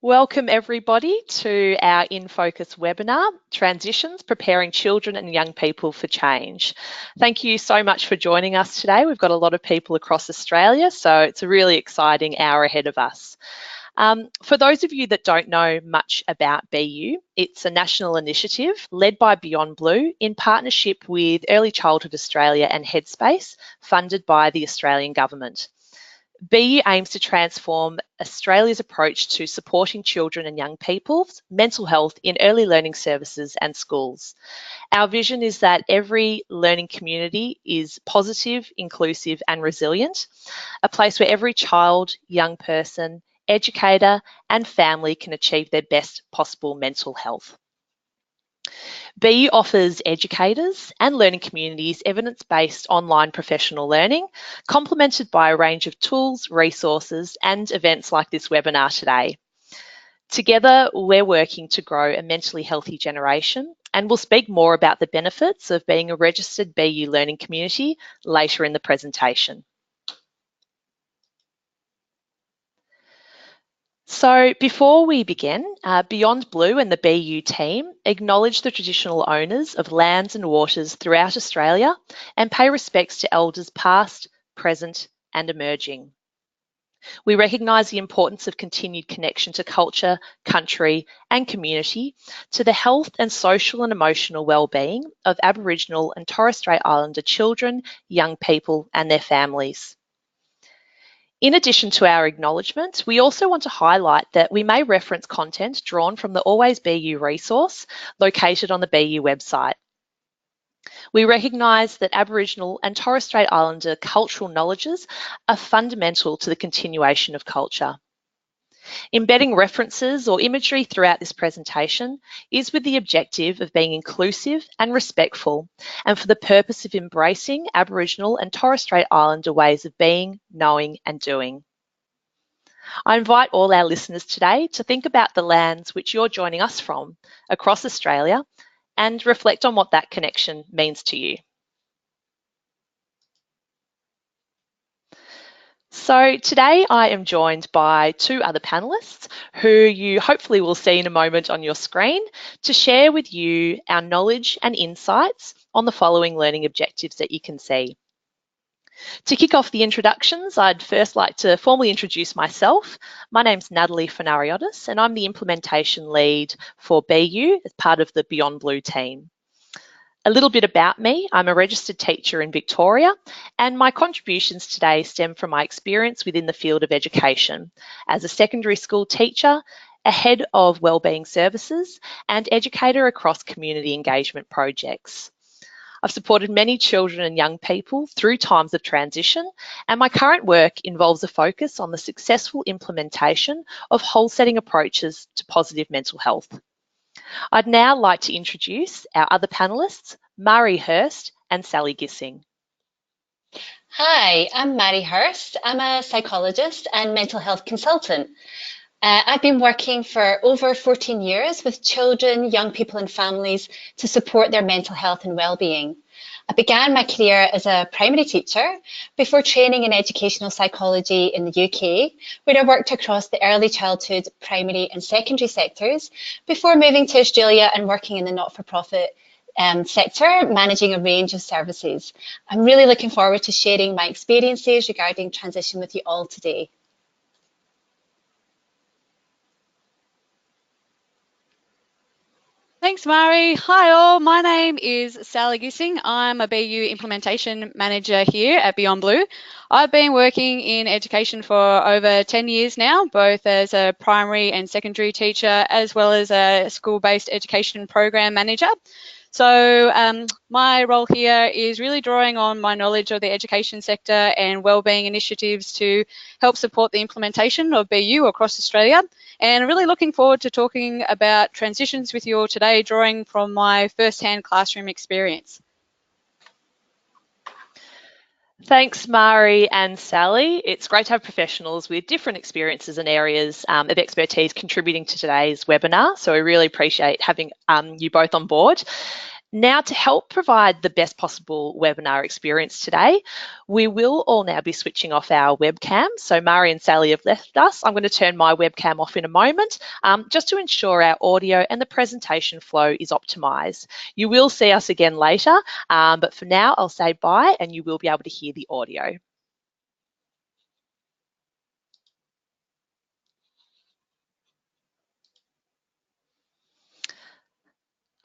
Welcome everybody to our In Focus webinar, Transitions, Preparing Children and Young People for Change. Thank you so much for joining us today. We've got a lot of people across Australia, so it's a really exciting hour ahead of us. For those of you that don't know much about BU, it's a national initiative led by Beyond Blue in partnership with Early Childhood Australia and Headspace, funded by the Australian Government. BU aims to transform Australia's approach to supporting children and young people's mental health in early learning services and schools. Our vision is that every learning community is positive, inclusive and resilient, a place where every child, young person, educator and family can achieve their best possible mental health. BU offers educators and learning communities evidence-based online professional learning, complemented by a range of tools, resources, and events like this webinar today. Together, we're working to grow a mentally healthy generation, and we'll speak more about the benefits of being a registered BU learning community later in the presentation. So before we begin, Beyond Blue and the BU team acknowledge the traditional owners of lands and waters throughout Australia and pay respects to elders past, present and emerging. We recognise the importance of continued connection to culture, country and community, to the health and social and emotional well-being of Aboriginal and Torres Strait Islander children, young people and their families. In addition to our acknowledgements, we also want to highlight that we may reference content drawn from the Always BU resource located on the BU website. We recognise that Aboriginal and Torres Strait Islander cultural knowledges are fundamental to the continuation of culture. Embedding references or imagery throughout this presentation is with the objective of being inclusive and respectful, and for the purpose of embracing Aboriginal and Torres Strait Islander ways of being, knowing and doing. I invite all our listeners today to think about the lands which you're joining us from across Australia and reflect on what that connection means to you. So today I am joined by two other panellists who you hopefully will see in a moment on your screen to share with you our knowledge and insights on the following learning objectives that you can see. To kick off the introductions, I'd first like to formally introduce myself. My name's Natalie Fanariotis and I'm the implementation lead for BU as part of the Beyond Blue team. A little bit about me, I'm a registered teacher in Victoria and my contributions today stem from my experience within the field of education as a secondary school teacher, a head of wellbeing services and educator across community engagement projects. I've supported many children and young people through times of transition and my current work involves a focus on the successful implementation of whole-setting approaches to positive mental health. I'd now like to introduce our other panellists, Mari Hurst and Sally Gissing. Hi, I'm Mari Hurst. I'm a psychologist and mental health consultant. I've been working for over 14 years with children, young people and families to support their mental health and well-being. I began my career as a primary teacher before training in educational psychology in the UK, where I worked across the early childhood, primary and secondary sectors before moving to Australia and working in the not-for-profit sector, managing a range of services. I'm really looking forward to sharing my experiences regarding transition with you all today. Thanks, Mari. Hi all, my name is Sally Gissing. I'm a BU implementation manager here at Beyond Blue. I've been working in education for over 10 years now, both as a primary and secondary teacher, as well as a school-based education program manager. So my role here is really drawing on my knowledge of the education sector and wellbeing initiatives to help support the implementation of BU across Australia. And I'm really looking forward to talking about transitions with you all today, drawing from my first-hand classroom experience. Thanks, Mari and Sally. It's great to have professionals with different experiences and areas of expertise contributing to today's webinar. So we really appreciate having you both on board. Now, to help provide the best possible webinar experience today, we will all now be switching off our webcam. So Mari and Sally have left us. I'm going to turn my webcam off in a moment, just to ensure our audio and the presentation flow is optimised. You will see us again later, but for now, I'll say bye and you will be able to hear the audio.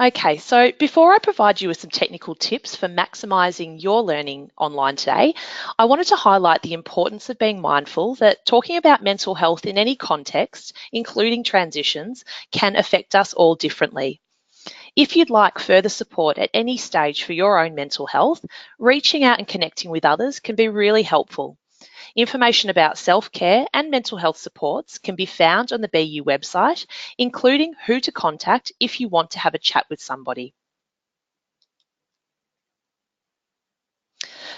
Okay, so before I provide you with some technical tips for maximising your learning online today, I wanted to highlight the importance of being mindful that talking about mental health in any context, including transitions, can affect us all differently. If you'd like further support at any stage for your own mental health, reaching out and connecting with others can be really helpful. Information about self-care and mental health supports can be found on the BU website, including who to contact if you want to have a chat with somebody.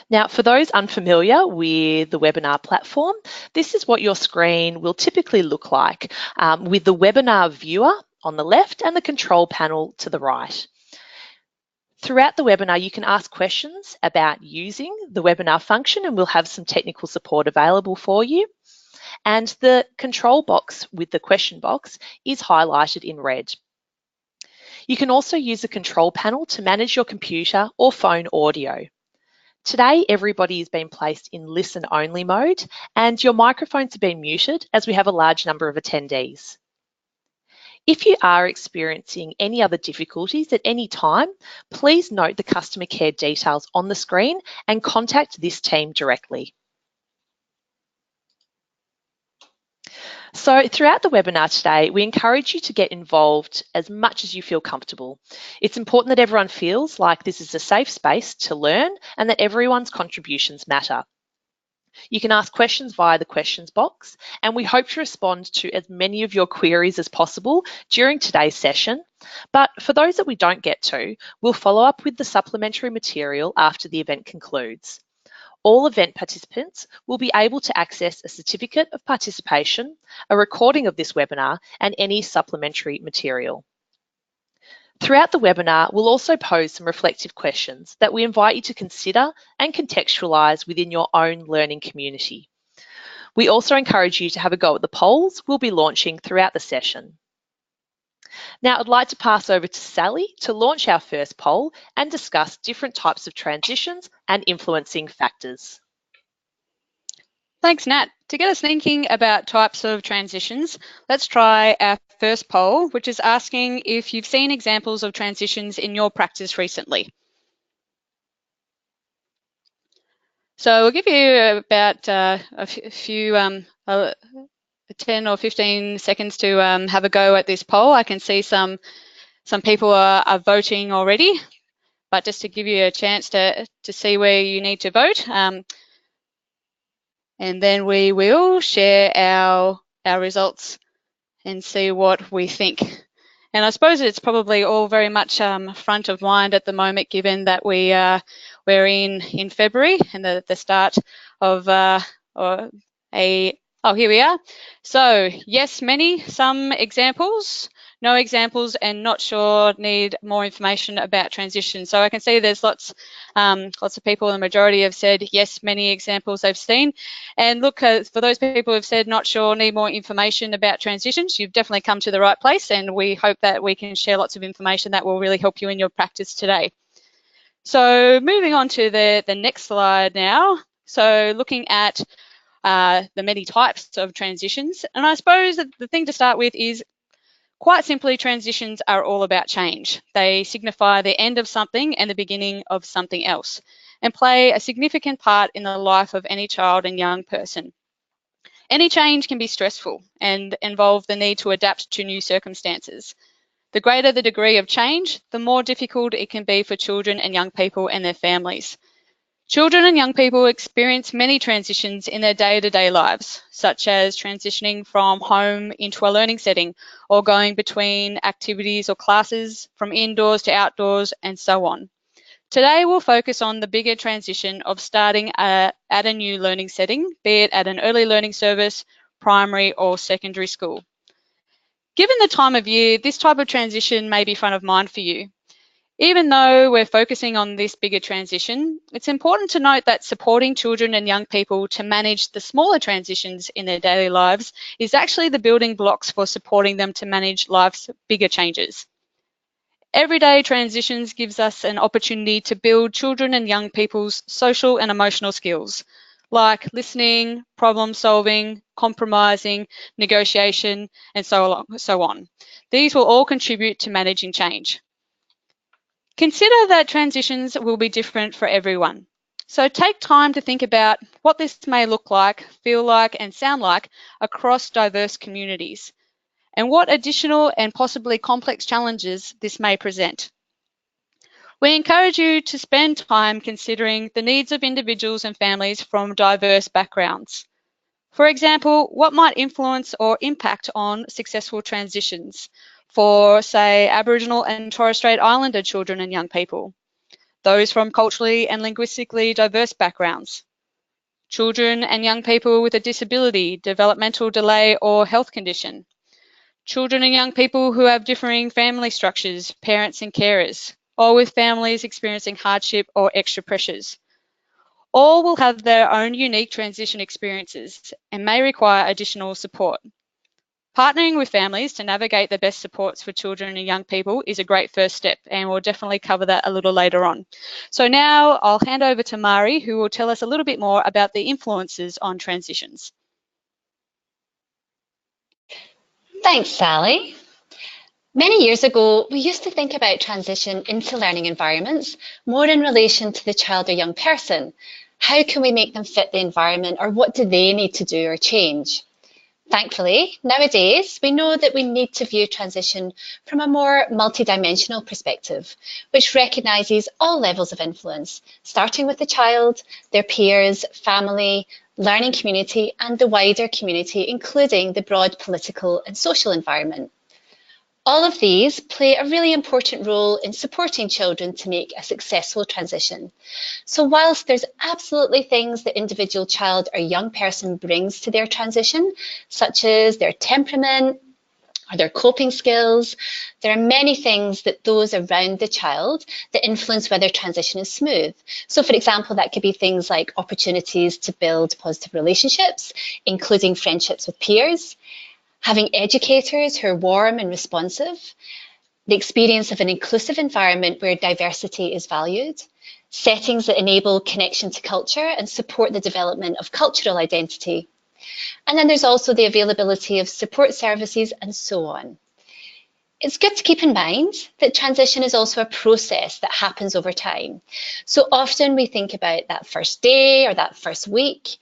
Now, for those unfamiliar with the webinar platform, this is what your screen will typically look like, with the webinar viewer on the left and the control panel to the right. Throughout the webinar, you can ask questions about using the webinar function and we'll have some technical support available for you. And the control box with the question box is highlighted in red. You can also use the control panel to manage your computer or phone audio. Today, everybody has been placed in listen-only mode and your microphones have been muted as we have a large number of attendees. If you are experiencing any other difficulties at any time, please note the customer care details on the screen and contact this team directly. So throughout the webinar today, we encourage you to get involved as much as you feel comfortable. It's important that everyone feels like this is a safe space to learn and that everyone's contributions matter. You can ask questions via the questions box, and we hope to respond to as many of your queries as possible during today's session. But for those that we don't get to, we'll follow up with the supplementary material after the event concludes. All event participants will be able to access a certificate of participation, a recording of this webinar, and any supplementary material. Throughout the webinar, we'll also pose some reflective questions that we invite you to consider and contextualise within your own learning community. We also encourage you to have a go at the polls we'll be launching throughout the session. Now, I'd like to pass over to Sally to launch our first poll and discuss different types of transitions and influencing factors. Thanks, Nat. To get us thinking about types of transitions, let's try our first poll, which is asking if you've seen examples of transitions in your practice recently. So we'll give you about a few 10 or 15 seconds to have a go at this poll. I can see some people are voting already, but just to give you a chance to see where you need to vote. And then we will share our results and see what we think. And I suppose it's probably all very much front of mind at the moment, given that we're in February and the start of oh, here we are. So yes, many, some examples, no examples, and not sure, need more information about transition. So I can see there's lots of people, the majority have said yes, many examples they've seen. And look, for those people who've said not sure, need more information about transitions, you've definitely come to the right place, and we hope that we can share lots of information that will really help you in your practice today. So moving on to the next slide now. So looking at the many types of transitions. And I suppose that the thing to start with is, quite simply, transitions are all about change. They signify the end of something and the beginning of something else, and play a significant part in the life of any child and young person. Any change can be stressful and involve the need to adapt to new circumstances. The greater the degree of change, the more difficult it can be for children and young people and their families. Children and young people experience many transitions in their day-to-day lives, such as transitioning from home into a learning setting, or going between activities or classes, from indoors to outdoors, and so on. Today, we'll focus on the bigger transition of starting at a new learning setting, be it at an early learning service, primary or secondary school. Given the time of year, this type of transition may be front of mind for you. Even though we're focusing on this bigger transition, it's important to note that supporting children and young people to manage the smaller transitions in their daily lives is actually the building blocks for supporting them to manage life's bigger changes. Everyday transitions gives us an opportunity to build children and young people's social and emotional skills, like listening, problem solving, compromising, negotiation, and so on. These will all contribute to managing change. Consider that transitions will be different for everyone. So take time to think about what this may look like, feel like, and sound like across diverse communities, and what additional and possibly complex challenges this may present. We encourage you to spend time considering the needs of individuals and families from diverse backgrounds. For example, what might influence or impact on successful transitions for, say, Aboriginal and Torres Strait Islander children and young people, those from culturally and linguistically diverse backgrounds, children and young people with a disability, developmental delay, or health condition, children and young people who have differing family structures, parents and carers, or with families experiencing hardship or extra pressures. All will have their own unique transition experiences and may require additional support. Partnering with families to navigate the best supports for children and young people is a great first step, and we'll definitely cover that a little later on. So now I'll hand over to Mari, who will tell us a little bit more about the influences on transitions. Thanks, Sally. Many years ago, we used to think about transition into learning environments more in relation to the child or young person. How can we make them fit the environment, or what do they need to do or change? Thankfully, nowadays, we know that we need to view transition from a more multidimensional perspective, which recognises all levels of influence, starting with the child, their peers, family, learning community, and the wider community, including the broad political and social environment. All of these play a really important role in supporting children to make a successful transition. So whilst there's absolutely things the individual child or young person brings to their transition, such as their temperament or their coping skills, there are many things that those around the child that influence whether transition is smooth. So for example, that could be things like opportunities to build positive relationships, including friendships with peers, having educators who are warm and responsive, the experience of an inclusive environment where diversity is valued, settings that enable connection to culture and support the development of cultural identity. And then there's also the availability of support services and so on. It's good to keep in mind that transition is also a process that happens over time. So often we think about that first day or that first week,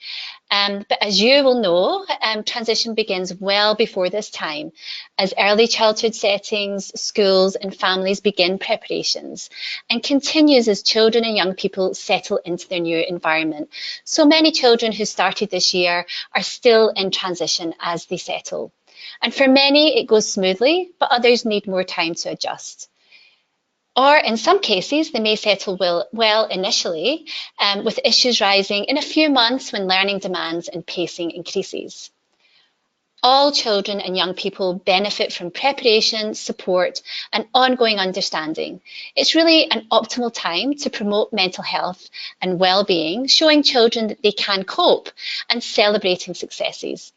but as you will know, transition begins well before this time, as early childhood settings, schools and families begin preparations, and continues as children and young people settle into their new environment. So many children who started this year are still in transition as they settle. And for many, it goes smoothly, but others need more time to adjust. Or in some cases, they may settle well initially, with issues rising in a few months when learning demands and pacing increases. All children and young people benefit from preparation, support, and ongoing understanding. It's really an optimal time to promote mental health and well-being, showing children that they can cope and celebrating successes.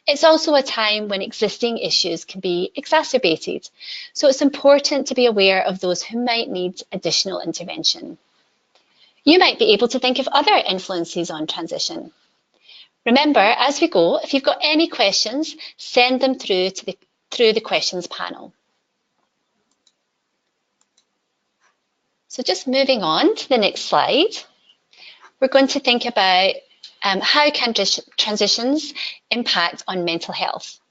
It's also a time when existing issues can be exacerbated, so it's important to be aware of those who might need additional intervention. You might be able to think of other influences on transition. Remember, as we go, if you've got any questions, send them through the questions panel. So just moving on to the next slide, we're going to think about how can transitions impact on mental health.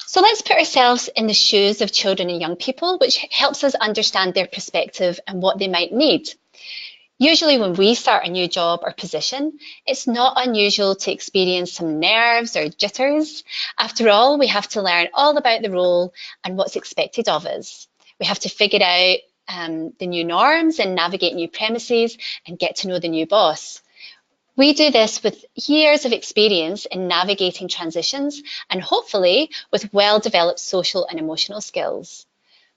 So let's put ourselves in the shoes of children and young people, which helps us understand their perspective and what they might need. Usually when we start a new job or position, it's not unusual to experience some nerves or jitters. After all, we have to learn all about the role and what's expected of us. We have to figure out the new norms and navigate new premises and get to know the new boss. We do this with years of experience in navigating transitions and hopefully with well-developed social and emotional skills.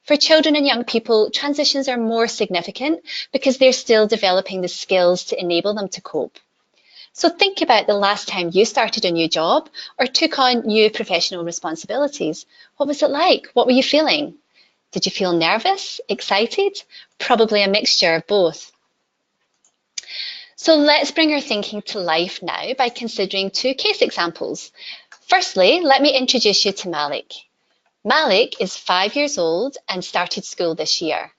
For children and young people, transitions are more significant because they're still developing the skills to enable them to cope. So think about the last time you started a new job or took on new professional responsibilities. What was it like? What were you feeling? Did you feel nervous, excited? Probably a mixture of both. So let's bring our thinking to life now by considering two case examples. Firstly, let me introduce you to Malik. Malik is 5 years old and started school this year.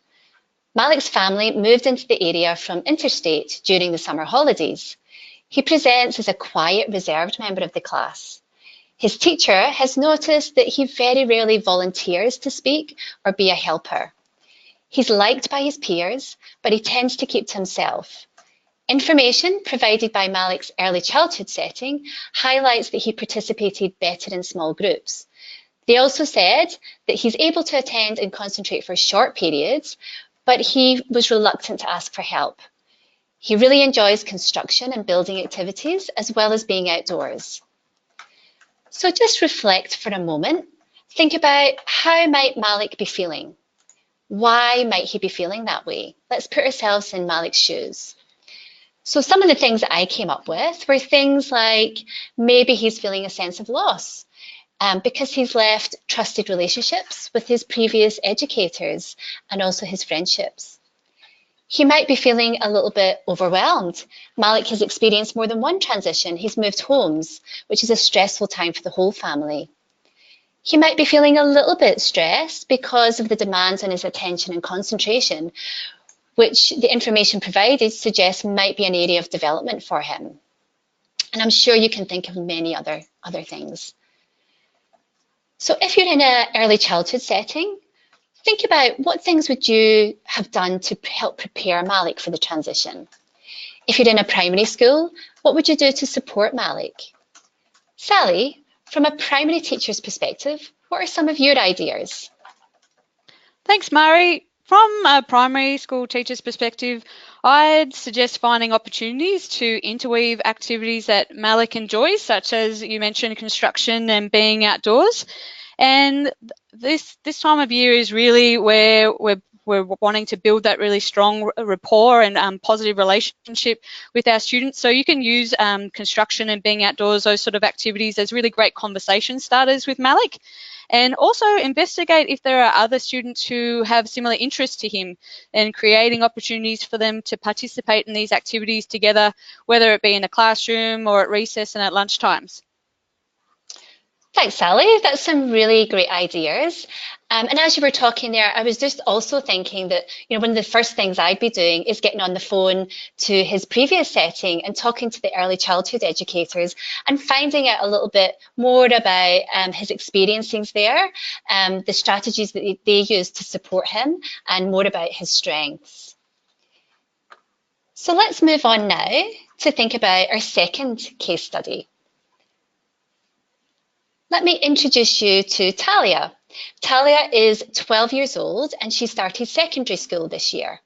Malik's family moved into the area from interstate during the summer holidays. He presents as a quiet, reserved member of the class. His teacher has noticed that he very rarely volunteers to speak or be a helper. He's liked by his peers, but he tends to keep to himself. Information provided by Malik's early childhood setting highlights that he participated better in small groups. They also said that he's able to attend and concentrate for short periods, but he was reluctant to ask for help. He really enjoys construction and building activities as well as being outdoors. So just reflect for a moment. Think about how might Malik be feeling? Why might he be feeling that way? Let's put ourselves in Malik's shoes. So some of the things that I came up with were things like maybe he's feeling a sense of loss because he's left trusted relationships with his previous educators and also his friendships. He might be feeling a little bit overwhelmed. Malik has experienced more than one transition. He's moved homes, which is a stressful time for the whole family. He might be feeling a little bit stressed because of the demands on his attention and concentration, which the information provided suggests might be an area of development for him. And I'm sure you can think of many other things. So if you're in an early childhood setting, think about what things would you have done to help prepare Malik for the transition. If you're in a primary school, what would you do to support Malik? Sally, from a primary teacher's perspective, what are some of your ideas? Thanks, Mari. From a primary school teacher's perspective, I'd suggest finding opportunities to interweave activities that Malik enjoys, such as you mentioned, construction and being outdoors. And this time of year is really where we're wanting to build that really strong rapport and positive relationship with our students. So you can use construction and being outdoors, those sort of activities, as really great conversation starters with Malik. And also investigate if there are other students who have similar interests to him and creating opportunities for them to participate in these activities together, whether it be in a classroom or at recess and at lunchtimes. Thanks, Sally. That's some really great ideas. And as you were talking there, I was just also thinking that, one of the first things I'd be doing is getting on the phone to his previous setting and talking to the early childhood educators and finding out a little bit more about his experiences there, the strategies that they use to support him, and more about his strengths. So let's move on now to think about our second case study. Let me introduce you to Talia. Talia is 12 years old and she started secondary school this year.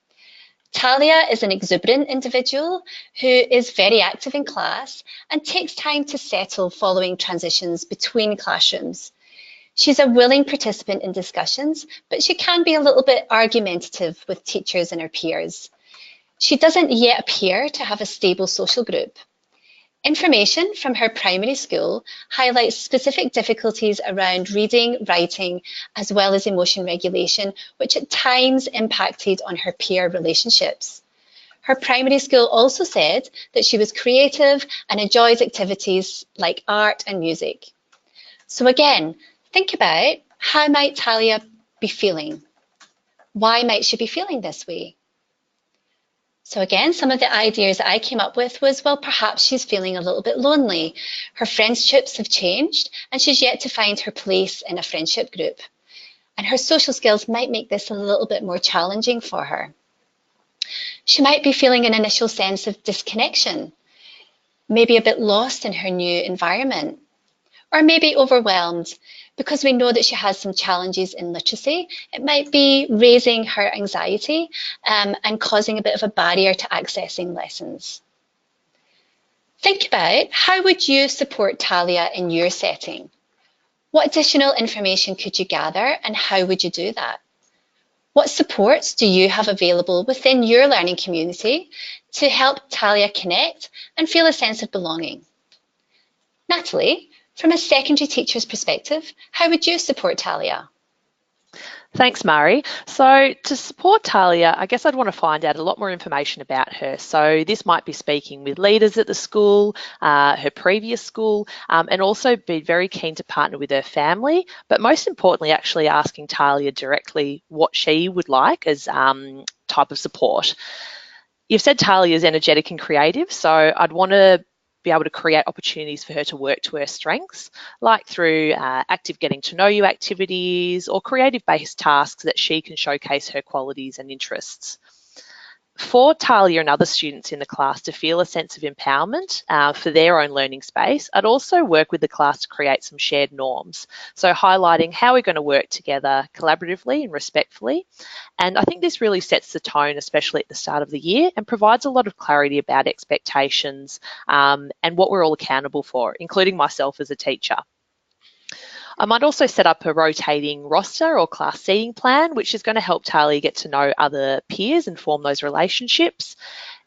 Talia is an exuberant individual who is very active in class and takes time to settle following transitions between classrooms. She's a willing participant in discussions, but she can be a little bit argumentative with teachers and her peers. She doesn't yet appear to have a stable social group. Information from her primary school highlights specific difficulties around reading, writing, as well as emotion regulation, which at times impacted on her peer relationships. Her primary school also said that she was creative and enjoys activities like art and music. So again, think about how might Talia be feeling? Why might she be feeling this way? So again, some of the ideas I came up with was, well, perhaps she's feeling a little bit lonely. Her friendships have changed and she's yet to find her place in a friendship group. And her social skills might make this a little bit more challenging for her. She might be feeling an initial sense of disconnection, maybe a bit lost in her new environment, or maybe overwhelmed. Because we know that she has some challenges in literacy, it might be raising her anxiety and causing a bit of a barrier to accessing lessons. Think about how would you support Talia in your setting? What additional information could you gather and how would you do that? What supports do you have available within your learning community to help Talia connect and feel a sense of belonging? Natalie, from a secondary teacher's perspective, how would you support Talia? Thanks, Murray. So to support Talia, I guess I'd want to find out a lot more information about her. So this might be speaking with leaders at the school, her previous school, and also be very keen to partner with her family, but most importantly, actually asking Talia directly what she would like as type of support. You've said Talia is energetic and creative, so I'd want to be able to create opportunities for her to work to her strengths, like through active getting to know you activities or creative based tasks that she can showcase her qualities and interests. For Talia and other students in the class to feel a sense of empowerment for their own learning space, I'd also work with the class to create some shared norms. So highlighting how we're going to work together collaboratively and respectfully. And I think this really sets the tone, especially at the start of the year, and provides a lot of clarity about expectations and what we're all accountable for, including myself as a teacher. I might also set up a rotating roster or class seating plan, which is going to help Talia get to know other peers and form those relationships.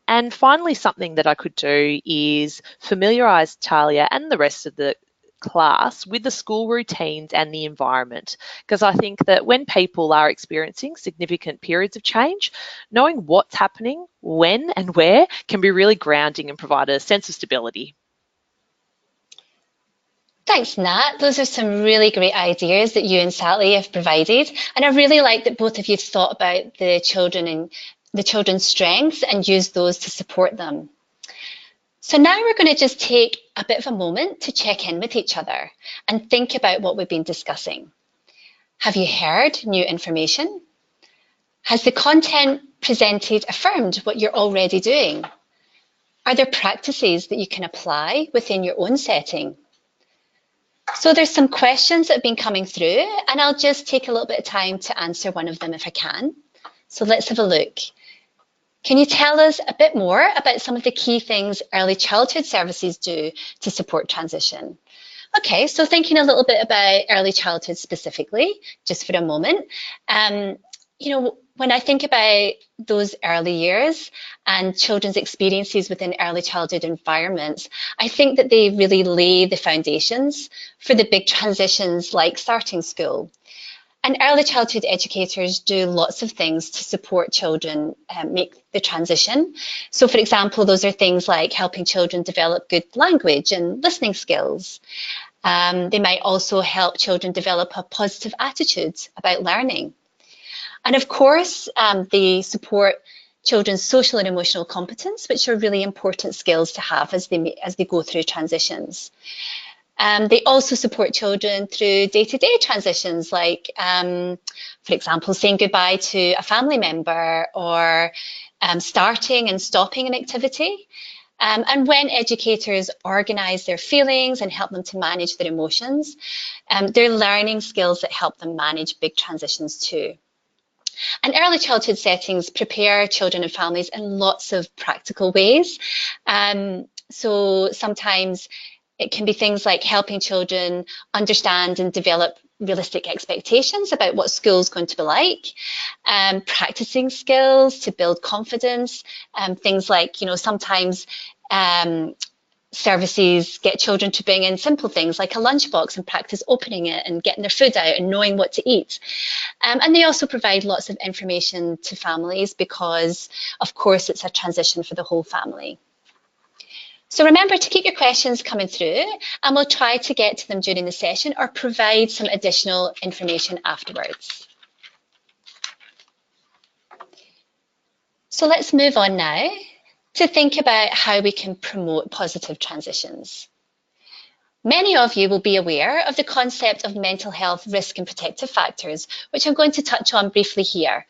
And finally, something that I could do is familiarise Talia and the rest of the class with the school routines and the environment, because I think that when people are experiencing significant periods of change, knowing what's happening, when and where can be really grounding and provide a sense of stability. Thanks, Nat. Those are some really great ideas that you and Sally have provided. And I really like that both of you thought about the children and the children's strengths and used those to support them. So now we're going to just take a bit of a moment to check in with each other and think about what we've been discussing. Have you heard new information? Has the content presented affirmed what you're already doing? Are there practices that you can apply within your own setting? So there's some questions that have been coming through, and I'll just take a little bit of time to answer one of them if I can. So let's have a look. Can you tell us a bit more about some of the key things early childhood services do to support transition? Okay, so thinking a little bit about early childhood specifically, just for a moment. When I think about those early years and children's experiences within early childhood environments, I think that they really lay the foundations for the big transitions like starting school. And early childhood educators do lots of things to support children make the transition. So for example, those are things like helping children develop good language and listening skills. They might also help children develop a positive attitude about learning. And of course, they support children's social and emotional competence, which are really important skills to have as they go through transitions. They also support children through day-to-day transitions, like, for example, saying goodbye to a family member or starting and stopping an activity. And when educators organise their feelings and help them to manage their emotions, they're learning skills that help them manage big transitions too. And early childhood settings prepare children and families in lots of practical ways. So sometimes it can be things like helping children understand and develop realistic expectations about what school is going to be like, practicing skills to build confidence, things like, sometimes services get children to bring in simple things like a lunchbox and practice opening it and getting their food out and knowing what to eat. And they also provide lots of information to families because, of course, it's a transition for the whole family. So remember to keep your questions coming through and we'll try to get to them during the session or provide some additional information afterwards. So let's move on now to think about how we can promote positive transitions. Many of you will be aware of the concept of mental health risk and protective factors, which I'm going to touch on briefly here.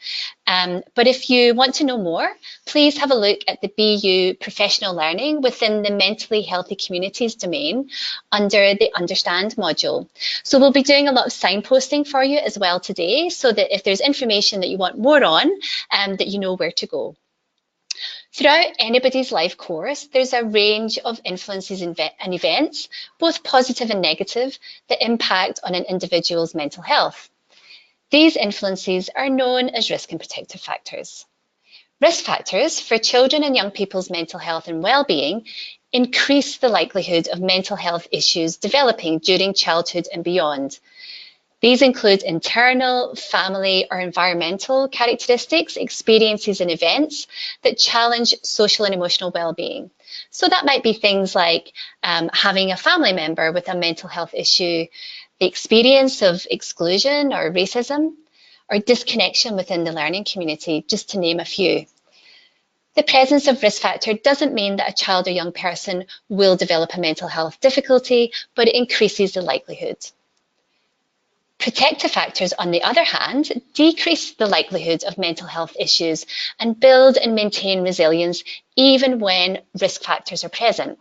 But if you want to know more, please have a look at the BU Professional Learning within the Mentally Healthy Communities domain under the Understand module. So we'll be doing a lot of signposting for you as well today, so that if there's information that you want more on, that you know where to go. Throughout anybody's life course, there's a range of influences and events, both positive and negative, that impact on an individual's mental health. These influences are known as risk and protective factors. Risk factors for children and young people's mental health and well-being increase the likelihood of mental health issues developing during childhood and beyond. These include internal, family, or environmental characteristics, experiences, and events that challenge social and emotional well-being. So that might be things like having a family member with a mental health issue, the experience of exclusion or racism, or disconnection within the learning community, just to name a few. The presence of risk factor doesn't mean that a child or young person will develop a mental health difficulty, but it increases the likelihood. Protective factors, on the other hand, decrease the likelihood of mental health issues and build and maintain resilience even when risk factors are present.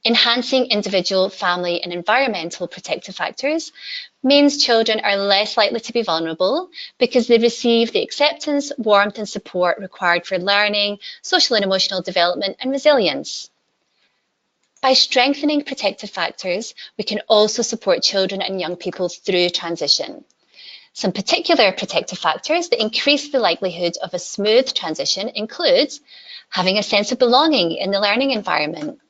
Enhancing individual, family, and environmental protective factors means children are less likely to be vulnerable because they receive the acceptance, warmth, and support required for learning, social and emotional development, and resilience. By strengthening protective factors, we can also support children and young people through transition. Some particular protective factors that increase the likelihood of a smooth transition include having a sense of belonging in the learning environment,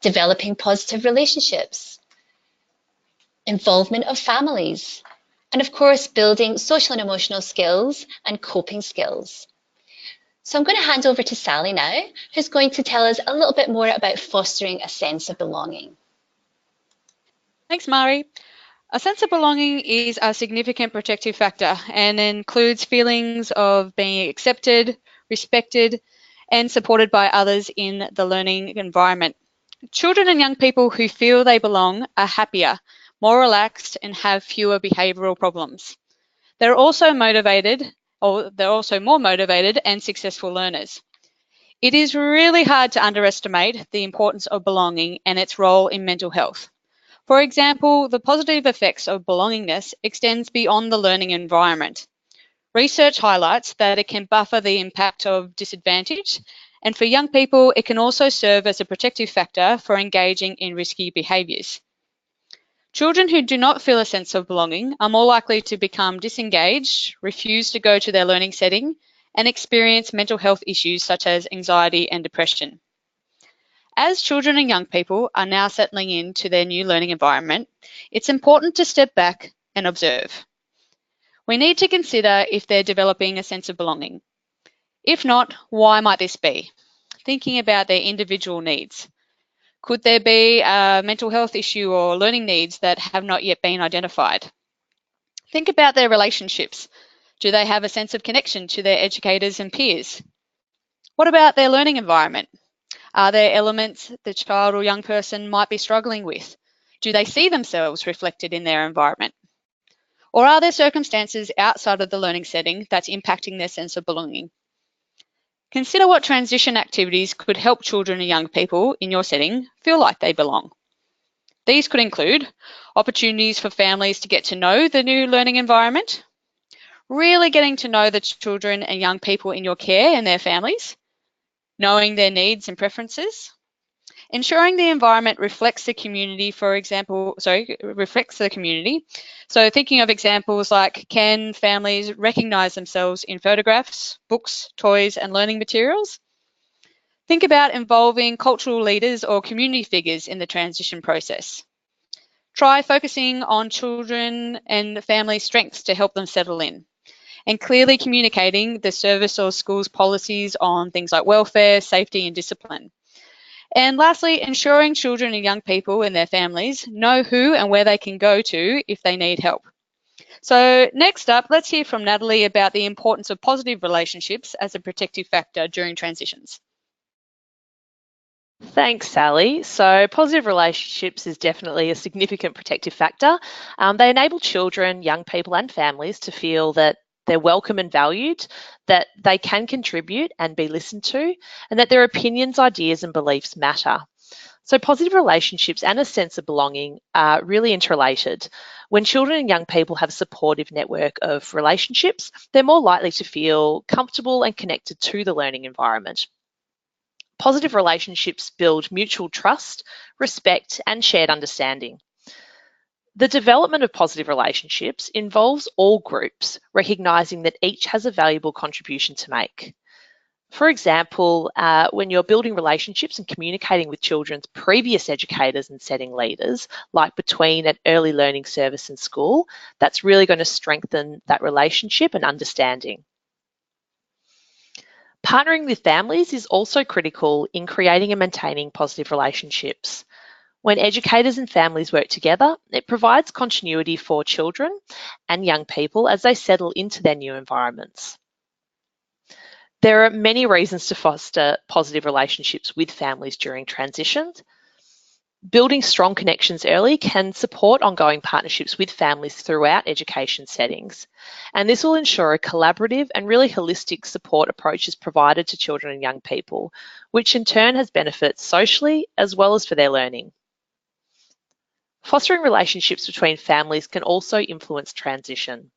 developing positive relationships, involvement of families, and of course, building social and emotional skills and coping skills. So I'm going to hand over to Sally now, who's going to tell us a little bit more about fostering a sense of belonging. Thanks, Mari. A sense of belonging is a significant protective factor and includes feelings of being accepted, respected, and supported by others in the learning environment. Children and young people who feel they belong are happier, more relaxed, and have fewer behavioural problems. They're also more motivated and successful learners. It is really hard to underestimate the importance of belonging and its role in mental health. For example, the positive effects of belongingness extends beyond the learning environment. Research highlights that it can buffer the impact of disadvantage, and for young people, it can also serve as a protective factor for engaging in risky behaviours. Children who do not feel a sense of belonging are more likely to become disengaged, refuse to go to their learning setting, and experience mental health issues such as anxiety and depression. As children and young people are now settling into their new learning environment, it's important to step back and observe. We need to consider if they're developing a sense of belonging. If not, why might this be? Thinking about their individual needs. Could there be a mental health issue or learning needs that have not yet been identified? Think about their relationships. Do they have a sense of connection to their educators and peers? What about their learning environment? Are there elements the child or young person might be struggling with? Do they see themselves reflected in their environment? Or are there circumstances outside of the learning setting that's impacting their sense of belonging? Consider what transition activities could help children and young people in your setting feel like they belong. These could include opportunities for families to get to know the new learning environment, really getting to know the children and young people in your care and their families, knowing their needs and preferences, ensuring the environment reflects the community, So thinking of examples like, can families recognise themselves in photographs, books, toys, and learning materials? Think about involving cultural leaders or community figures in the transition process. Try focusing on children and family strengths to help them settle in, and clearly communicating the service or school's policies on things like welfare, safety, and discipline. And lastly, ensuring children and young people and their families know who and where they can go to if they need help. So next up, let's hear from Natalie about the importance of positive relationships as a protective factor during transitions. Thanks, Sally. So positive relationships is definitely a significant protective factor. They enable children, young people and families to feel that they're welcome and valued, that they can contribute and be listened to, and that their opinions, ideas and beliefs matter. So positive relationships and a sense of belonging are really interrelated. When children and young people have a supportive network of relationships, they're more likely to feel comfortable and connected to the learning environment. Positive relationships build mutual trust, respect, and shared understanding. The development of positive relationships involves all groups, recognising that each has a valuable contribution to make. For example, when you're building relationships and communicating with children's previous educators and setting leaders, like between an early learning service and school, that's really going to strengthen that relationship and understanding. Partnering with families is also critical in creating and maintaining positive relationships. When educators and families work together, it provides continuity for children and young people as they settle into their new environments. There are many reasons to foster positive relationships with families during transitions. Building strong connections early can support ongoing partnerships with families throughout education settings. And this will ensure a collaborative and really holistic support approach is provided to children and young people, which in turn has benefits socially as well as for their learning. Fostering relationships between families can also influence transition.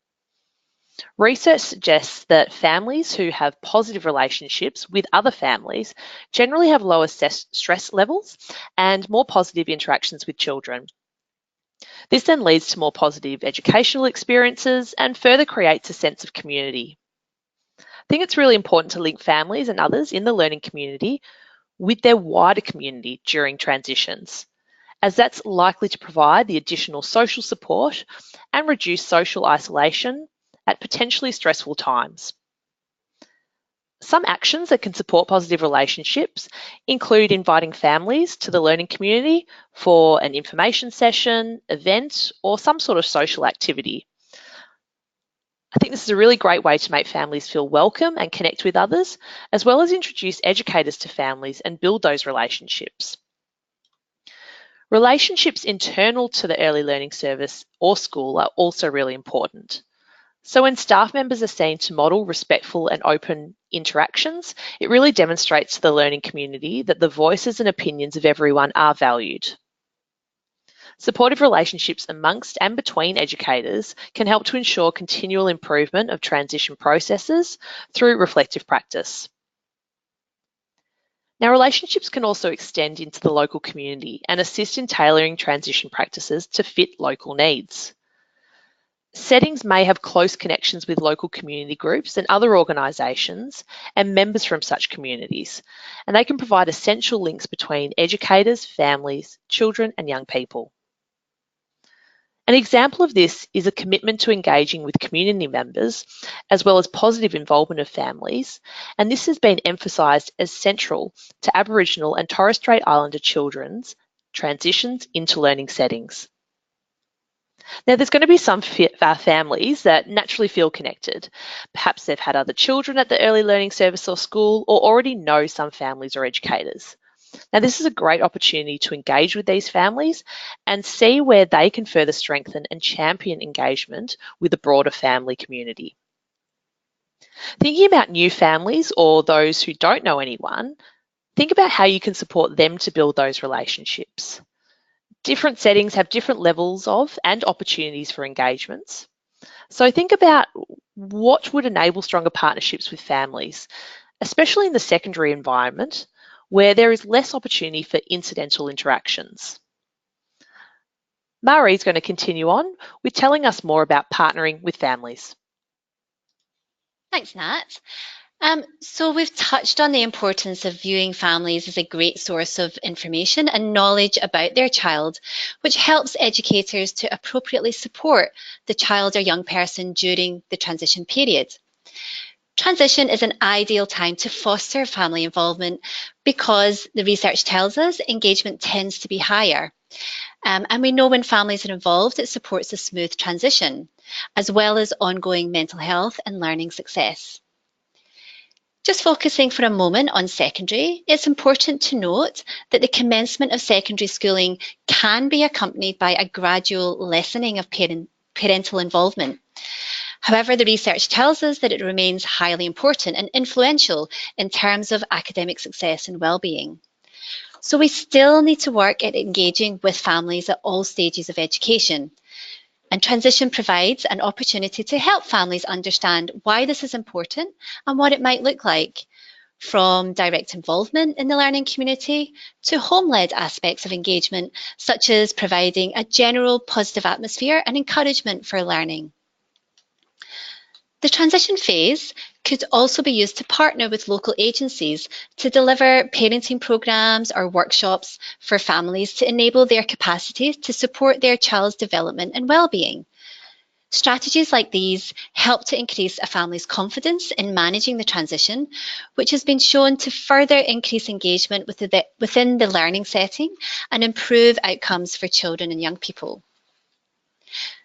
Research suggests that families who have positive relationships with other families generally have lower stress levels and more positive interactions with children. This then leads to more positive educational experiences and further creates a sense of community. I think it's really important to link families and others in the learning community with their wider community during transitions, as that's likely to provide the additional social support and reduce social isolation at potentially stressful times. Some actions that can support positive relationships include inviting families to the learning community for an information session, event, or some sort of social activity. I think this is a really great way to make families feel welcome and connect with others, as well as introduce educators to families and build those relationships. Relationships internal to the early learning service or school are also really important. So when staff members are seen to model respectful and open interactions, it really demonstrates to the learning community that the voices and opinions of everyone are valued. Supportive relationships amongst and between educators can help to ensure continual improvement of transition processes through reflective practice. Now, relationships can also extend into the local community and assist in tailoring transition practices to fit local needs. Settings may have close connections with local community groups and other organisations and members from such communities, and they can provide essential links between educators, families, children and young people. An example of this is a commitment to engaging with community members, as well as positive involvement of families, and this has been emphasised as central to Aboriginal and Torres Strait Islander children's transitions into learning settings. Now, there's going to be some families that naturally feel connected. Perhaps they've had other children at the early learning service or school, or already know some families or educators. Now, this is a great opportunity to engage with these families and see where they can further strengthen and champion engagement with the broader family community. Thinking about new families or those who don't know anyone, think about how you can support them to build those relationships. Different settings have different levels of and opportunities for engagements. So think about what would enable stronger partnerships with families, especially in the secondary environment where there is less opportunity for incidental interactions. Marie's going to continue on with telling us more about partnering with families. Thanks, Nat. So we've touched on the importance of viewing families as a great source of information and knowledge about their child, which helps educators to appropriately support the child or young person during the transition period. Transition is an ideal time to foster family involvement because the research tells us engagement tends to be higher. And we know when families are involved, it supports a smooth transition, as well as ongoing mental health and learning success. Just focusing for a moment on secondary, it's important to note that the commencement of secondary schooling can be accompanied by a gradual lessening of parental involvement. However, the research tells us that it remains highly important and influential in terms of academic success and well-being. So we still need to work at engaging with families at all stages of education. And transition provides an opportunity to help families understand why this is important and what it might look like. from direct involvement in the learning community to home-led aspects of engagement, such as providing a general positive atmosphere and encouragement for learning. The transition phase could also be used to partner with local agencies to deliver parenting programs or workshops for families to enable their capacity to support their child's development and well-being. Strategies like these help to increase a family's confidence in managing the transition, which has been shown to further increase engagement within the learning setting and improve outcomes for children and young people.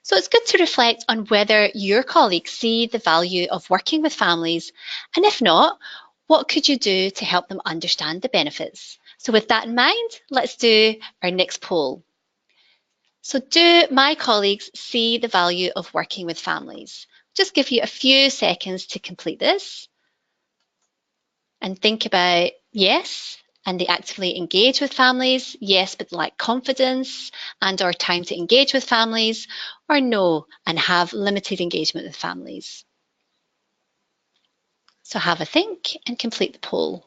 So it's good to reflect on whether your colleagues see the value of working with families, and if not, what could you do to help them understand the benefits? So with that in mind, let's do our next poll. So do my colleagues see the value of working with families? Just give you a few seconds to complete this and think about yes, and they actively engage with families, yes, but lack confidence and or time to engage with families, or no, and have limited engagement with families. So have a think and complete the poll.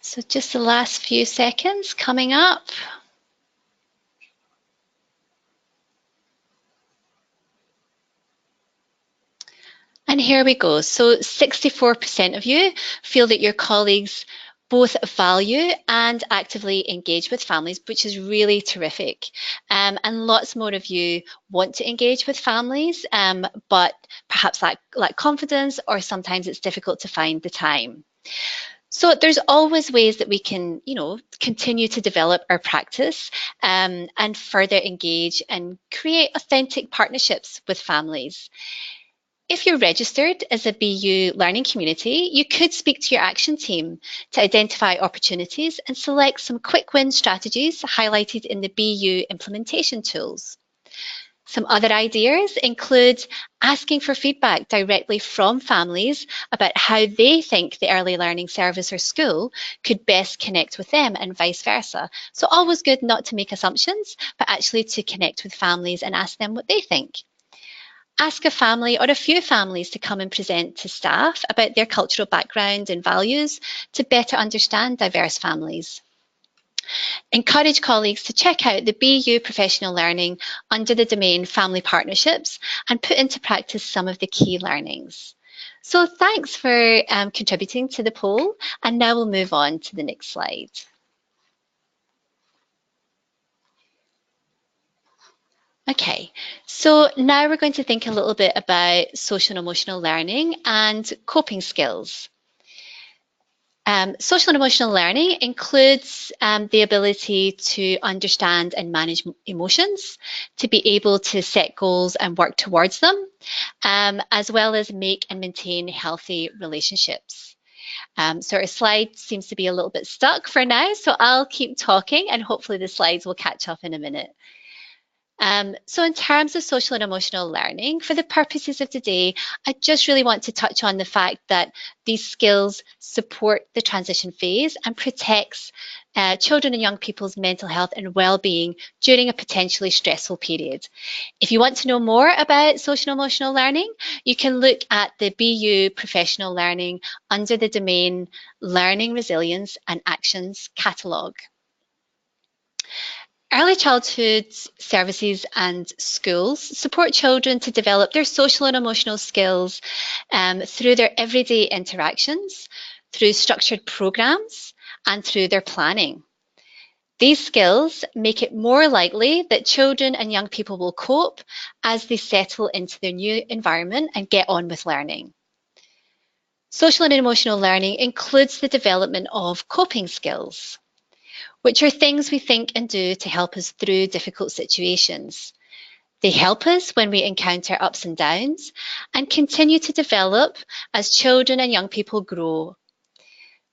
So just the last few seconds coming up. And here we go. So 64% of you feel that your colleagues both value and actively engage with families, which is really terrific. And lots more of you want to engage with families, but perhaps lack confidence, or sometimes it's difficult to find the time. So there's always ways that we can, continue to develop our practice and further engage and create authentic partnerships with families. If you're registered as a BU learning community, you could speak to your action team to identify opportunities and select some quick win strategies highlighted in the BU implementation tools. Some other ideas include asking for feedback directly from families about how they think the early learning service or school could best connect with them and vice versa. So always good not to make assumptions, but actually to connect with families and ask them what they think. Ask a family or a few families to come and present to staff about their cultural background and values to better understand diverse families. Encourage colleagues to check out the BU Professional Learning under the domain Family Partnerships and put into practice some of the key learnings. So thanks for contributing to the poll, and now we'll move on to the next slide. Okay, so now we're going to think a little bit about social and emotional learning and coping skills. Social and emotional learning includes the ability to understand and manage emotions, to be able to set goals and work towards them, as well as make and maintain healthy relationships. So our slide seems to be a little bit stuck for now, so I'll keep talking and hopefully the slides will catch up in a minute. So in terms of social and emotional learning, for the purposes of today, I just really want to touch on the fact that these skills support the transition phase and protects children and young people's mental health and well-being during a potentially stressful period. If you want to know more about social and emotional learning, you can look at the BU Professional Learning under the domain Learning Resilience and Actions Catalogue. Early childhood services and schools support children to develop their social and emotional skills through their everyday interactions, through structured programs, and through their planning. These skills make it more likely that children and young people will cope as they settle into their new environment and get on with learning. Social and emotional learning includes the development of coping skills, which are things we think and do to help us through difficult situations. They help us when we encounter ups and downs and continue to develop as children and young people grow.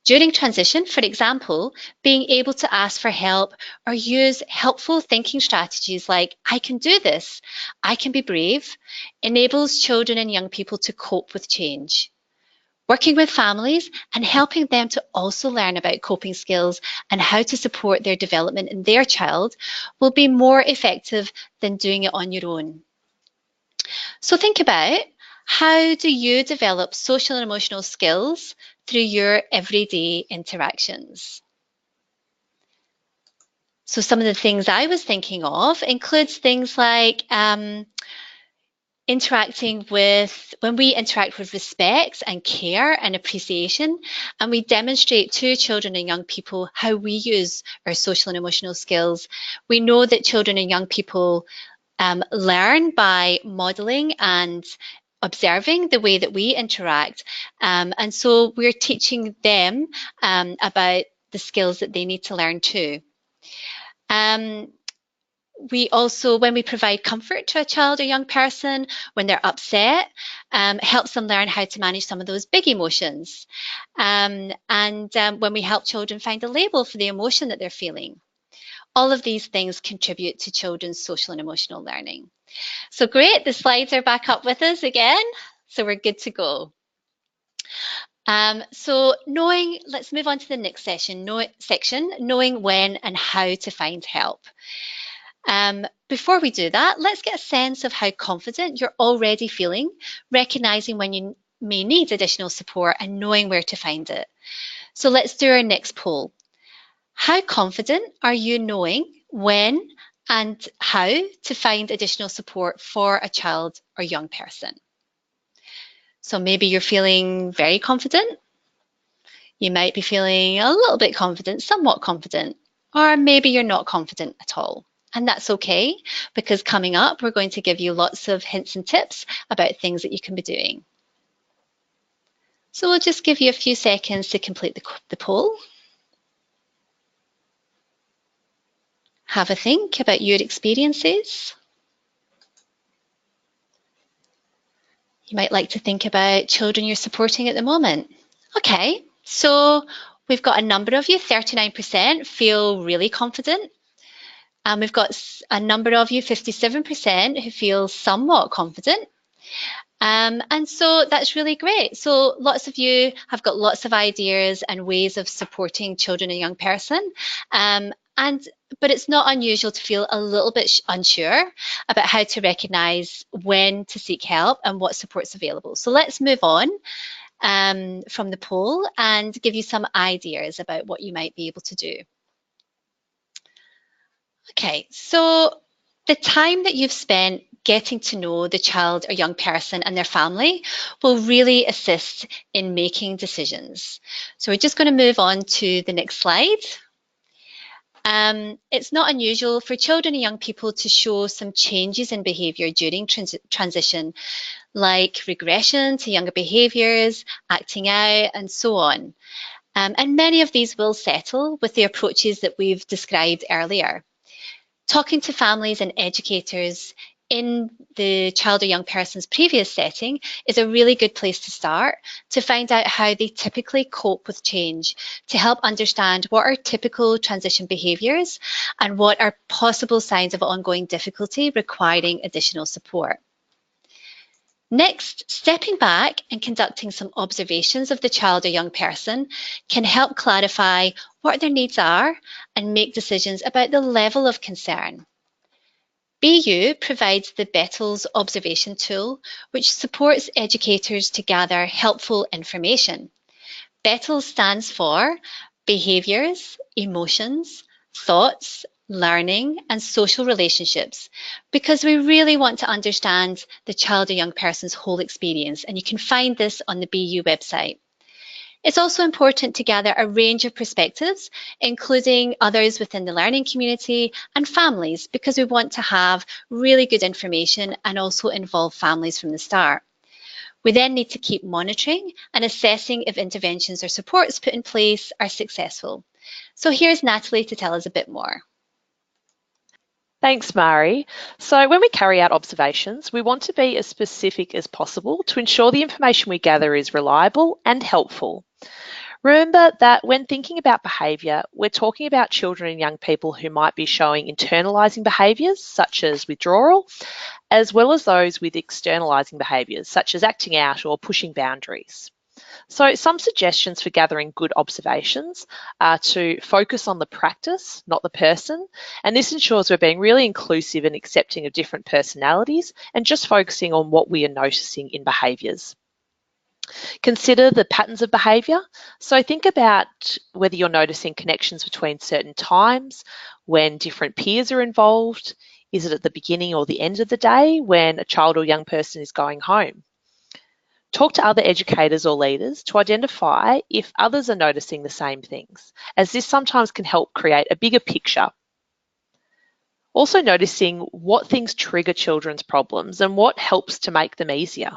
During transition, for example, being able to ask for help or use helpful thinking strategies like, I can do this, I can be brave, enables children and young people to cope with change. Working with families and helping them to also learn about coping skills and how to support their development in their child will be more effective than doing it on your own. So think about How do you develop social and emotional skills through your everyday interactions? So some of the things I was thinking of includes things like when we interact with respect and care and appreciation, and we demonstrate to children and young people how we use our social and emotional skills. We know that children and young people learn by modeling and observing the way that we interact. And so we're teaching them about the skills that they need to learn too. We also, when we provide comfort to a child or young person when they're upset, helps them learn how to manage some of those big emotions. And when we help children find a label for the emotion that they're feeling. All of these things contribute to children's social and emotional learning. So great, the slides are back up with us again. So we're good to go. Let's move on to the next section, knowing when and how to find help. Before we do that, let's get a sense of how confident you're already feeling, recognizing when you may need additional support and knowing where to find it. So let's do our next poll. How confident are you knowing when and how to find additional support for a child or young person? So maybe you're feeling very confident. You might be feeling a little bit confident, somewhat confident, or maybe you're not confident at all. And that's okay, because coming up, we're going to give you lots of hints and tips about things that you can be doing. So we'll just give you a few seconds to complete the poll. Have a think about your experiences. You might like to think about children you're supporting at the moment. Okay, so we've got a number of you, 39% feel really confident. And we've got a number of you, 57%, who feel somewhat confident. And so that's really great. So lots of you have got lots of ideas and ways of supporting children and young person. But it's not unusual to feel a little bit unsure about how to recognise when to seek help and what support's available. So let's move on from the poll and give you some ideas about what you might be able to do. Okay, so the time that you've spent getting to know the child or young person and their family will really assist in making decisions. So we're just going to move on to the next slide. It's not unusual for children and young people to show some changes in behaviour during transition, like regression to younger behaviours, acting out, and so on. And many of these will settle with the approaches that we've described earlier. Talking to families and educators in the child or young person's previous setting is a really good place to start to find out how they typically cope with change, to help understand what are typical transition behaviours and what are possible signs of ongoing difficulty requiring additional support. Next, stepping back and conducting some observations of the child or young person can help clarify what their needs are and make decisions about the level of concern. BU provides the Bettles observation tool, which supports educators to gather helpful information. Bettles stands for Behaviours, Emotions, Thoughts, Learning and Social Relationships, because we really want to understand the child or young person's whole experience, and you can find this on the BU website. It's also important to gather a range of perspectives, including others within the learning community and families, because we want to have really good information and also involve families from the start. We then need to keep monitoring and assessing if interventions or supports put in place are successful. So here's Natalie to tell us a bit more. Thanks, Mari. So when we carry out observations, we want to be as specific as possible to ensure the information we gather is reliable and helpful. Remember that when thinking about behaviour, we're talking about children and young people who might be showing internalising behaviours, such as withdrawal, as well as those with externalising behaviours, such as acting out or pushing boundaries. So some suggestions for gathering good observations are to focus on the practice, not the person. And this ensures we're being really inclusive and accepting of different personalities and just focusing on what we are noticing in behaviours. Consider the patterns of behaviour. So think about whether you're noticing connections between certain times, when different peers are involved. Is it at the beginning or the end of the day when a child or young person is going home? Talk to other educators or leaders to identify if others are noticing the same things, as this sometimes can help create a bigger picture. Also noticing what things trigger children's problems and what helps to make them easier.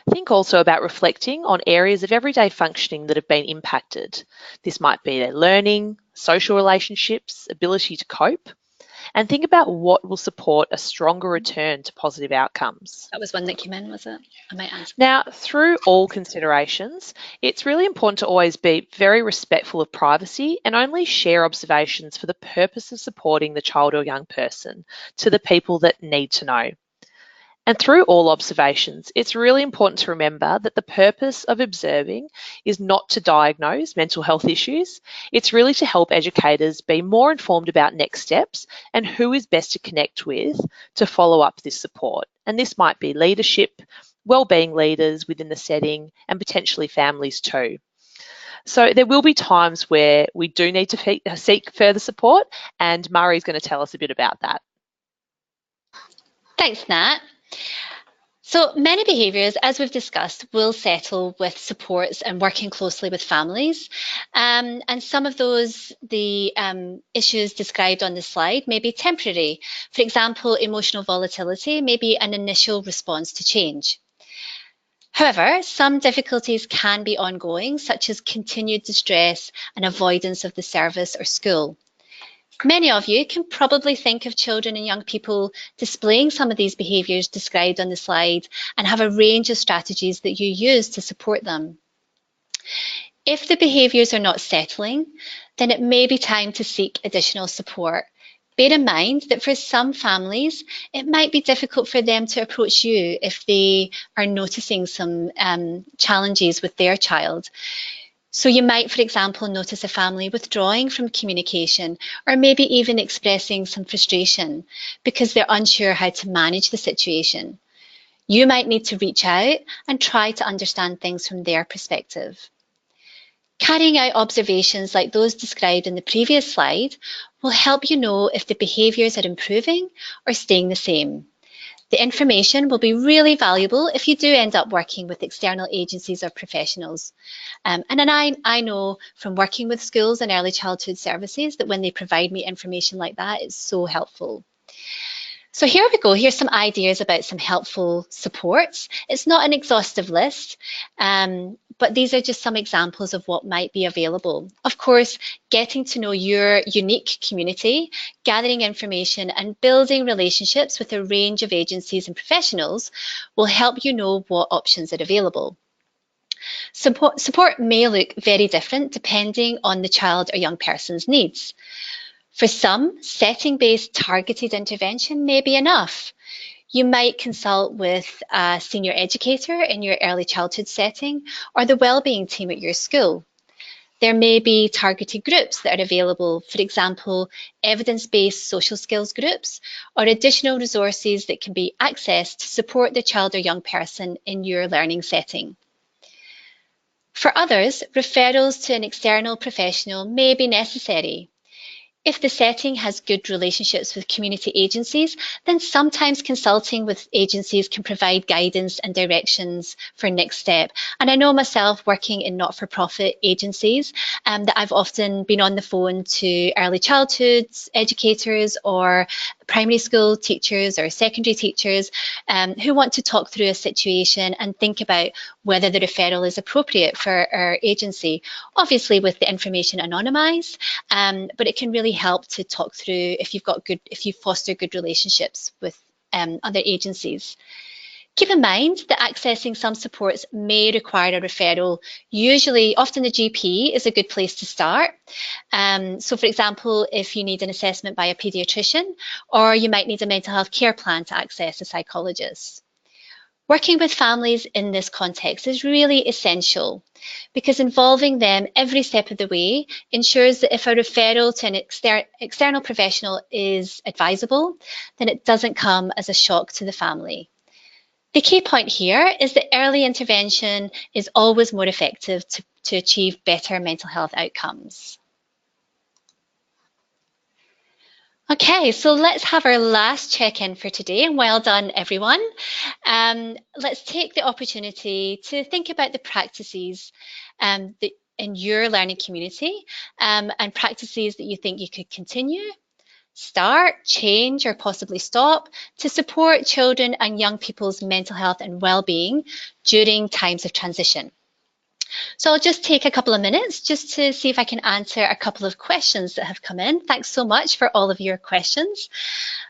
Think also about reflecting on areas of everyday functioning that have been impacted. This might be their learning, social relationships, ability to cope, and think about what will support a stronger return to positive outcomes. That was one that came in, was it? I might answer. Now, through all considerations, it's really important to always be very respectful of privacy and only share observations for the purpose of supporting the child or young person to the people that need to know. And through all observations, it's really important to remember that the purpose of observing is not to diagnose mental health issues. It's really to help educators be more informed about next steps and who is best to connect with to follow up this support. And this might be leadership, wellbeing leaders within the setting, and potentially families too. So there will be times where we do need to seek further support, and Murray's going to tell us a bit about that. Thanks, Nat. So many behaviours, as we've discussed, will settle with supports and working closely with families. And some of those, the issues described on the slide may be temporary. For example, emotional volatility may be an initial response to change. However, some difficulties can be ongoing, such as continued distress and avoidance of the service or school. Many of you can probably think of children and young people displaying some of these behaviours described on the slide and have a range of strategies that you use to support them. If the behaviours are not settling, then it may be time to seek additional support. Bear in mind that for some families, it might be difficult for them to approach you if they are noticing some challenges with their child. So you might, for example, notice a family withdrawing from communication or maybe even expressing some frustration because they're unsure how to manage the situation. You might need to reach out and try to understand things from their perspective. Carrying out observations like those described in the previous slide will help you know if the behaviours are improving or staying the same. The information will be really valuable if you do end up working with external agencies or professionals. And I know from working with schools and early childhood services that when they provide me information like that, it's so helpful. So here we go. Here's some ideas about some helpful supports. It's not an exhaustive list, but these are just some examples of what might be available. Of course, getting to know your unique community, gathering information and building relationships with a range of agencies and professionals will help you know what options are available. Support may look very different depending on the child or young person's needs. For some, setting-based targeted intervention may be enough. You might consult with a senior educator in your early childhood setting or the wellbeing team at your school. There may be targeted groups that are available, for example, evidence-based social skills groups or additional resources that can be accessed to support the child or young person in your learning setting. For others, referrals to an external professional may be necessary. If the setting has good relationships with community agencies, then sometimes consulting with agencies can provide guidance and directions for next step. And I know myself working in not-for-profit agencies that I've often been on the phone to early childhood educators or primary school teachers or secondary teachers who want to talk through a situation and think about whether the referral is appropriate for our agency, obviously with the information anonymised, but it can really help to talk through if you foster good relationships with other agencies. Keep in mind that accessing some supports may require a referral. Often the GP is a good place to start. So for example, if you need an assessment by a paediatrician, or you might need a mental health care plan to access a psychologist. Working with families in this context is really essential because involving them every step of the way ensures that if a referral to an external professional is advisable, then it doesn't come as a shock to the family. The key point here is that early intervention is always more effective to achieve better mental health outcomes. Okay, so let's have our last check-in for today, and well done, everyone. Let's take the opportunity to think about the practices that in your learning community and practices that you think you could continue, start, change, or possibly stop to support children and young people's mental health and well-being during times of transition. So I'll just take a couple of minutes just to see if I can answer a couple of questions that have come in. Thanks so much for all of your questions.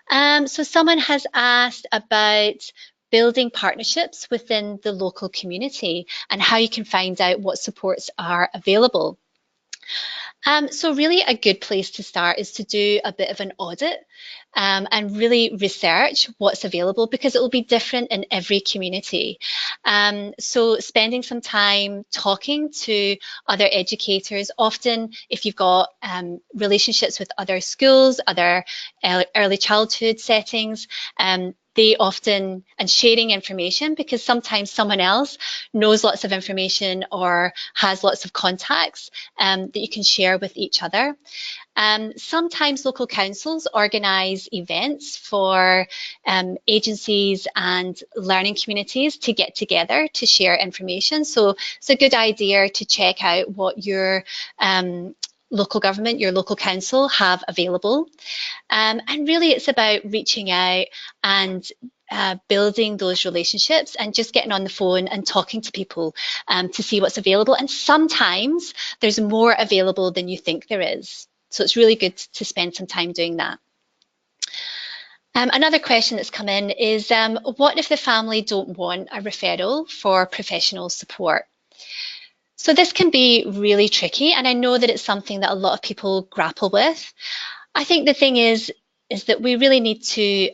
So someone has asked about building partnerships within the local community and how you can find out what supports are available. So really a good place to start is to do a bit of an audit and really research what's available because it will be different in every community. So spending some time talking to other educators, often if you've got relationships with other schools, other early childhood settings, they often, and sharing information because sometimes someone else knows lots of information or has lots of contacts that you can share with each other. Sometimes local councils organise events for agencies and learning communities to get together to share information. So it's a good idea to check out what your local government, your local council have available. And really it's about reaching out and building those relationships and just getting on the phone and talking to people to see what's available. And sometimes there's more available than you think there is. So it's really good to spend some time doing that. Another question that's come in is, what if the family don't want a referral for professional support? So this can be really tricky, and I know that it's something that a lot of people grapple with. I think the thing is that we really need to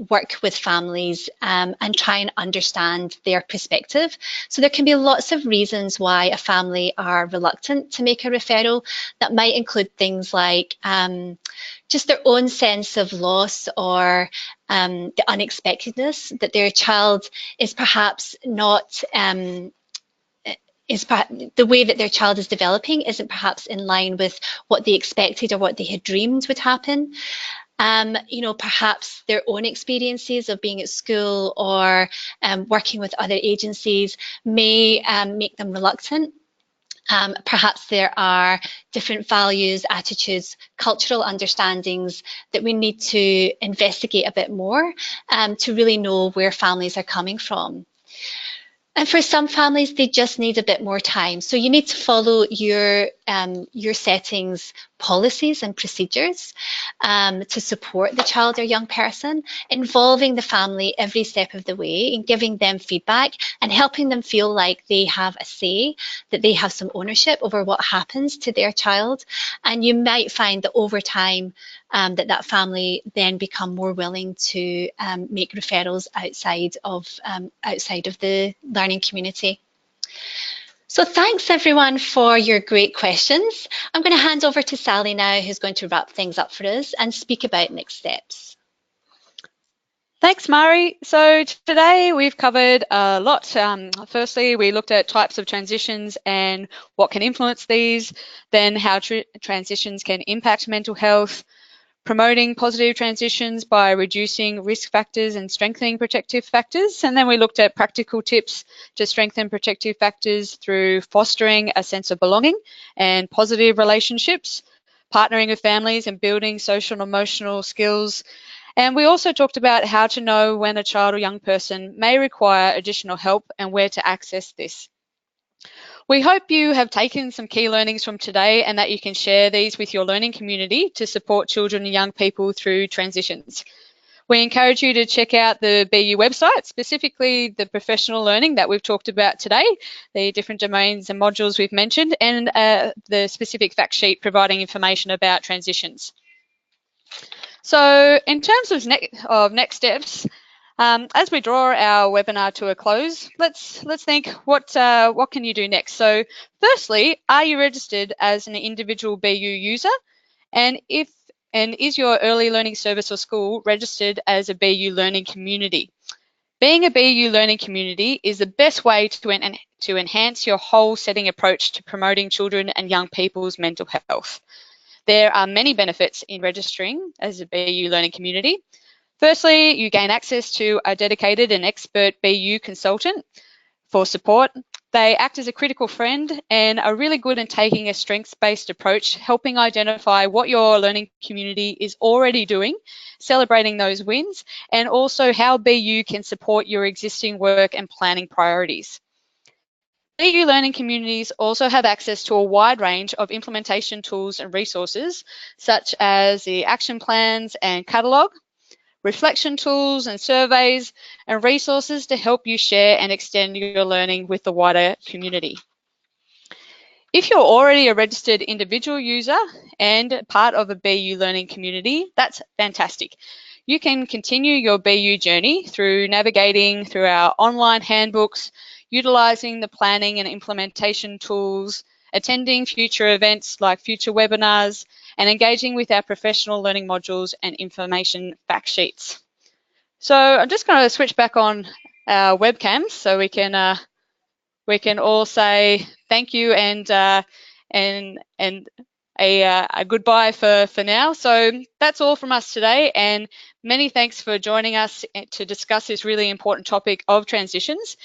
work with families and try and understand their perspective. So there can be lots of reasons why a family are reluctant to make a referral. That might include things like just their own sense of loss or the unexpectedness that their child is perhaps not the way that their child is developing isn't perhaps in line with what they expected or what they had dreamed would happen. You know, perhaps their own experiences of being at school or working with other agencies may make them reluctant. Perhaps there are different values, attitudes, cultural understandings that we need to investigate a bit more to really know where families are coming from. And for some families, they just need a bit more time. So you need to follow your setting's policies and procedures to support the child or young person, involving the family every step of the way and giving them feedback and helping them feel like they have a say, that they have some ownership over what happens to their child. And you might find that over time, that family then become more willing to make referrals outside of the learning community. So thanks everyone for your great questions. I'm going to hand over to Sally now, who's going to wrap things up for us and speak about next steps. Thanks, Mari. So today we've covered a lot. Firstly, we looked at types of transitions and what can influence these, then how transitions can impact mental health, promoting positive transitions by reducing risk factors and strengthening protective factors. And then we looked at practical tips to strengthen protective factors through fostering a sense of belonging and positive relationships, partnering with families and building social and emotional skills. And we also talked about how to know when a child or young person may require additional help and where to access this. We hope you have taken some key learnings from today and that you can share these with your learning community to support children and young people through transitions. We encourage you to check out the BU website, specifically the professional learning that we've talked about today, the different domains and modules we've mentioned, and the specific fact sheet providing information about transitions. So in terms of next steps, As we draw our webinar to a close, let's think what can you do next. So firstly, are you registered as an individual BU user? And is your early learning service or school registered as a BU learning community? Being a BU learning community is the best way to enhance your whole setting approach to promoting children and young people's mental health. There are many benefits in registering as a BU learning community. Firstly, you gain access to a dedicated and expert BU consultant for support. They act as a critical friend and are really good in taking a strengths-based approach, helping identify what your learning community is already doing, celebrating those wins, and also how BU can support your existing work and planning priorities. BU learning communities also have access to a wide range of implementation tools and resources, such as the action plans and catalogue, reflection tools and surveys, and resources to help you share and extend your learning with the wider community. If you're already a registered individual user and part of a BU learning community, that's fantastic. You can continue your BU journey through navigating through our online handbooks, utilising the planning and implementation tools, attending future events like future webinars, and engaging with our professional learning modules and information fact sheets. So I'm just going to switch back on our webcams so we can all say thank you and a goodbye for now. So that's all from us today, and many thanks for joining us to discuss this really important topic of transitions.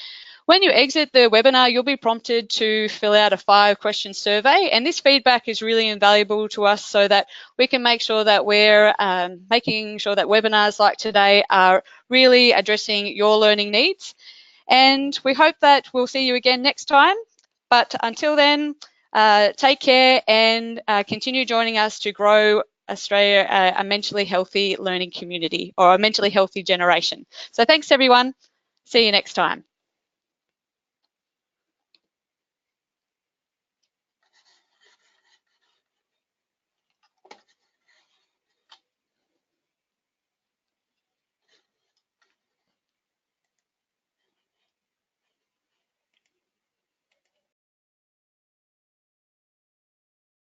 When you exit the webinar, you'll be prompted to fill out a 5-question survey, and this feedback is really invaluable to us so that we can make sure that we're making sure that webinars like today are really addressing your learning needs. And we hope that we'll see you again next time. But until then, take care and continue joining us to grow Australia a mentally healthy learning community, or a mentally healthy generation. So thanks everyone. See you next time.